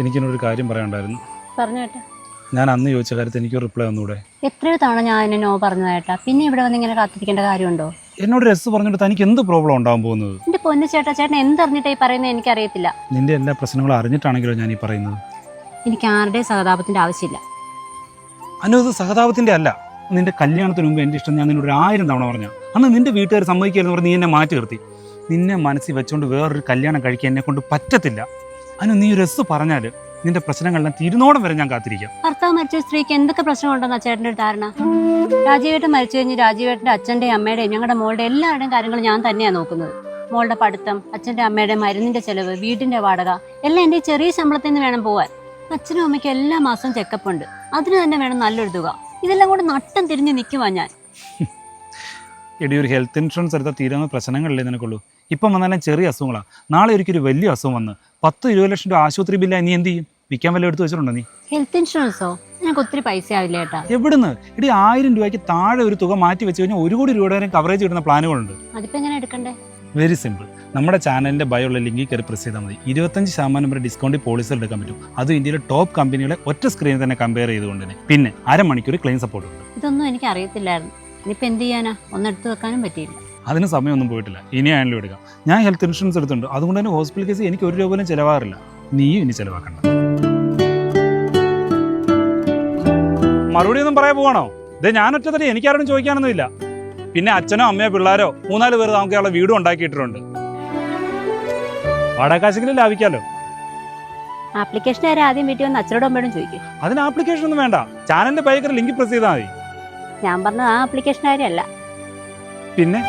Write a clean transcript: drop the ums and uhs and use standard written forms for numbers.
എനിക്കിനൊരു കാര്യം പറയാനുണ്ടായിരുന്നു. പറഞ്ഞേട്ടാ. ഞാൻ അന്ന് ചോദിച്ച കാര്യത്തിൽ എനിക്ക് റിപ്ലൈ ഒന്നുകൂടെ. എത്രയോ തവണ ഞാൻ എന്നെ നോ പറഞ്ഞേട്ടാ, പിന്നെ ഇവിടെ വന്ന് ഇങ്ങനെ കാത്തിരിക്കേണ്ട കാര്യമുണ്ടോ? എന്നോട് രസ് പറഞ്ഞിട്ട് തനിക്ക് എന്ത് പ്രോബ്ലം ഉണ്ടാകാൻ പോകുന്നത്? എന്റെ പൊന്നു ചേട്ടാ, ചേട്ടൻ എന്തറിഞ്ഞിട്ടായി പറയുന്നത് എനിക്കറിയത്തില്ല. നിന്റെ എല്ലാ പ്രശ്നങ്ങളും അറിഞ്ഞിട്ടാണെങ്കിലോ ഞാൻ ഈ പറയുന്നത്. എനിക്ക് ആരുടെയും സഹതാപത്തിന്റെ ആവശ്യമില്ല. ഇത് സഹതാപത്തിന്റെ അല്ല. നിന്റെ കല്യാണത്തിന് മുമ്പ് എൻ്റെ ഇഷ്ടം ഞാൻ നിന്നോട് 1000 തവണ പറഞ്ഞ. അന്ന് നിന്റെ വീട്ടുകാർ സമ്മതിക്കായിരുന്നു പറഞ്ഞ് നീ എന്നെ മാറ്റി നിർത്തി. നിന്നെ മനസ്സിൽ വെച്ചുകൊണ്ട് വേറൊരു കല്യാണം കഴിക്കാൻ എന്നെ കൊണ്ട് പറ്റത്തില്ല. നീ രസ് പറഞ്ഞാൽ നിന്റെ പ്രശ്നങ്ങളെല്ലാം തിരുനോടം വരെ ഞാൻ കാത്തിരിക്കാം. ഭർത്താവ് മരിച്ച സ്ത്രീക്ക് എന്തൊക്കെ പ്രശ്നമുണ്ടെന്നാ ചേട്ടൻ്റെ ഒരു ധാരണ? രാജീവേട്ടൻ മരിച്ചു കഴിഞ്ഞ് രാജീവേട്ടൻ്റെ അച്ഛൻ്റെയും അമ്മയുടെയും ഞങ്ങളുടെ മോളുടെ എല്ലാവരുടെയും കാര്യങ്ങൾ ഞാൻ തന്നെയാണ് നോക്കുന്നത്. മോളുടെ പഠിത്തം, അച്ഛൻ്റെ അമ്മയുടെ മരുന്നിന്റെ ചെലവ്, വീടിന്റെ വാടക എല്ലാം എൻ്റെ ചെറിയ ശമ്പളത്തിൽ നിന്ന് വേണം പോവാൻ. അച്ഛനും അമ്മയ്ക്കും എല്ലാ മാസവും ചെക്കപ്പ് ഉണ്ട്. അതിന് തന്നെ വേണം നല്ലൊരു തുക. ഇതെല്ലാം കൂടെ നട്ടം തിരിഞ്ഞ് നിൽക്കുവാ ഞാൻ. എടി, ഒരു ഹെൽത്ത് ഇൻഷുറൻസ് എടുത്താൽ തീരാവുന്ന പ്രശ്നങ്ങളല്ലേ നിനക്കുള്ളൂ. ഇപ്പം വന്നാലും ചെറിയ അസുഖങ്ങളാണ്. നാളെ ഒരിക്കലും വലിയ അസുഖം വന്ന് 10-20 ലക്ഷം രൂപ ആശുപത്രി ബില്ലായി നീ എന്ത് ചെയ്യും? വിൽക്കാൻ വല്ല എടുത്ത് വെച്ചിട്ടുണ്ടോ നീ? ഹെൽത്ത് ഇൻഷുറൻസോ? എനിക്ക് ഒത്തിരി പൈസ ആവില്ല ഏട്ടാ. എവിടുന്ന്? എടി, 1000 രൂപയ്ക്ക് താഴെ ഒരു തുക മാറ്റി വെച്ച് കഴിഞ്ഞാൽ 1 കോടി രൂപയുടെ വരെ കവറേജ് കിട്ടുന്ന പ്ലാനുകളുണ്ട്. അതിപ്പോ എങ്ങനെ എടുക്കണ്ടേ? Very simple. നമ്മുടെ ചാനലിന്റെ ബയോയുള്ള ലിങ്കിൽ കയറി പ്രസ് ചെയ്താൽ മതി. 25% വരെ ഡിസ്കൗണ്ട് പോളിസികൾ എടുക്കാൻ പറ്റും. അത് ഇന്ത്യയിലെ ടോപ്പ് കമ്പനികളെ ഒറ്റ സ്ക്രീനിൽ തന്നെ കമ്പയർ ചെയ്തുകൊണ്ട് തന്നെ. പിന്നെ 1/2 മണിക്കൂർ ക്ലെയിം സപ്പോർട്ട് ഉണ്ട്. ഇതൊന്നും എനിക്ക് അറിയത്തില്ലായിരുന്നു. ഇനിയിപ്പോൾ എന്ത് ചെയ്യാനാ? ഒന്നെടുത്ത് വെക്കാനും പറ്റിയില്ല. അതിന് സമയമൊന്നും പോയിട്ടില്ല. ഇനി ആണെങ്കിലും എടുക്കാം. ഞാൻ ഹെൽത്ത് ഇൻഷുറൻസ് എടുത്തിട്ടുണ്ട്. അതുകൊണ്ട് തന്നെ ഹോസ്പിറ്റൽ കേസ് എനിക്ക് 1 രൂപ പോലും ചിലവാറില്ല. നീയും ഇനി ചിലവാക്കണ്ട. മറുപടി ഒന്നും പറയാൻ പോവാണോ? ഞാൻ ഒറ്റ തന്നെ, എനിക്കാരോടും ചോദിക്കാനൊന്നുമില്ല. പിന്നെ അച്ഛനോ അമ്മയോ പിള്ളേരോ 3-4 പേർ താമസിക്കാനുള്ള വീടും ഉണ്ടാക്കിയിട്ടുണ്ട്. വാടകക്കാശെങ്കിലും ലാഭിക്കാലോ. ആപ്ലിക്കേഷൻ ആരും ആദ്യം വീട്ടിൽ വന്ന് അച്ഛനോടും അമ്മയോടും ചോദിക്കും. അതിന് ആപ്ലിക്കേഷൻ ഒന്നും വേണ്ട. ചാനലിന്റെ ബൈക്കർ ലിങ്ക് പ്രസ് ചെയ്താൽ മതി. ഞാൻ പറഞ്ഞത് ആ ആപ്ലിക്കേഷൻ കാര്യമല്ല. പിന്നെ